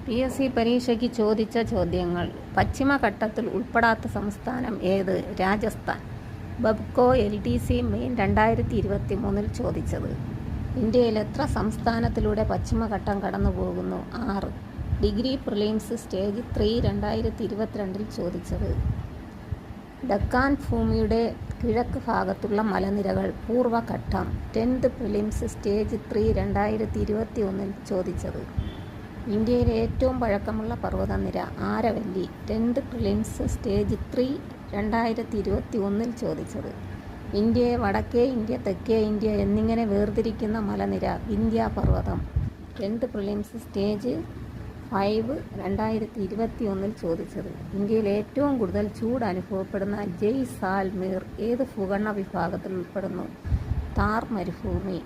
PSC പരീക്ഷയ്ക്ക് ചോദിച്ച ചോദ്യങ്ങൾ. പശ്ചിമഘട്ടത്തിൽ ഉൾപ്പെടാത്ത സംസ്ഥാനം ഏത്? രാജസ്ഥാൻ. ബബ്കോ LTC മെയിൻ 2023 ചോദിച്ചത്. ഇന്ത്യയിൽ എത്ര സംസ്ഥാനത്തിലൂടെ പശ്ചിമഘട്ടം കടന്നു പോകുന്നു? 6. ഡിഗ്രി പ്രിലിംസ് സ്റ്റേജ് 3 2022 ചോദിച്ചത്. ഡക്കാൻ ഭൂമിയുടെ കിഴക്ക് ഭാഗത്തുള്ള മലനിരകൾ പൂർവഘട്ടം 10th പ്രിലിംസ് സ്റ്റേജ് 3 2021 ചോദിച്ചത്. ഇന്ത്യയിലെ ഏറ്റവും പഴക്കമുള്ള പർവ്വതനിര ആരവല്ലി 10th പ്രിലിംസ് സ്റ്റേജ് 3 2021 ചോദിച്ചത്. ഇന്ത്യയെ വടക്കേ ഇന്ത്യ, തെക്കേ ഇന്ത്യ എന്നിങ്ങനെ വേർതിരിക്കുന്ന മലനിര വിന്ധ്യ പർവ്വതം 10th പ്രിലിംസ് സ്റ്റേജ് 5 2021 ചോദിച്ചത്. ഇന്ത്യയിൽ ഏറ്റവും കൂടുതൽ ചൂട് അനുഭവപ്പെടുന്ന ജയ്സാൽമീർ ഏത് ഭൂഖണ്ഡ വിഭാഗത്തിൽ ഉൾപ്പെടുന്നു? താർ മരുഭൂമി.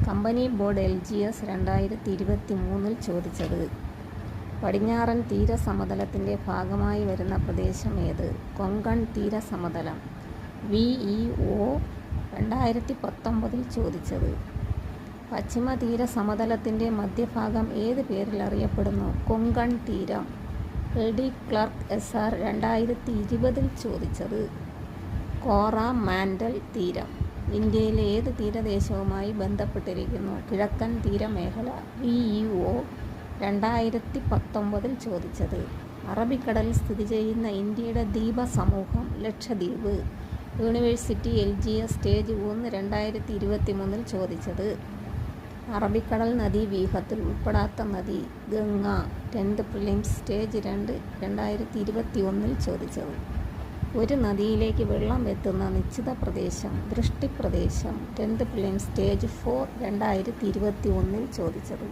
കമ്പനി ബോർഡ് LGS 2023 ചോദിച്ചത്. പടിഞ്ഞാറൻ തീരസമതലത്തിൻ്റെ ഭാഗമായി വരുന്ന പ്രദേശം ഏത്? കൊങ്കൺ തീരസമതലം. VEO 2019 ചോദിച്ചത്. പശ്ചിമ തീരസമതലത്തിൻ്റെ മധ്യഭാഗം ഏത് പേരിൽ അറിയപ്പെടുന്നു? കൊങ്കൺ തീരം. LD ക്ലർക്ക് SR 2020 ചോദിച്ചത്. കോറമാൻഡൽ തീരം ഇന്ത്യയിലെ ഏത് തീരദേശവുമായി ബന്ധപ്പെട്ടിരിക്കുന്നു? കിഴക്കൻ തീരമേഖല. VEO 2019 ചോദിച്ചത്. അറബിക്കടലിൽ സ്ഥിതി ചെയ്യുന്ന ഇന്ത്യയുടെ ദ്വീപസമൂഹം ലക്ഷദ്വീപ്. യൂണിവേഴ്സിറ്റി LGS സ്റ്റേജ് 1 2023 ചോദിച്ചത്. അറബിക്കടൽ നദീവ്യൂഹത്തിൽ ഉൾപ്പെടാത്ത നദി ഗംഗ. 10th പ്രിലിംസ് സ്റ്റേജ് 2 2021 ചോദിച്ചത്. ഒരു നദിയിലേക്ക് വെള്ളം എത്തുന്ന നിശ്ചിത പ്രദേശം വൃഷ്ടിപ്രദേശം. 10th പ്രിലിംസ് സ്റ്റേജ് 4 2021 ചോദിച്ചത്.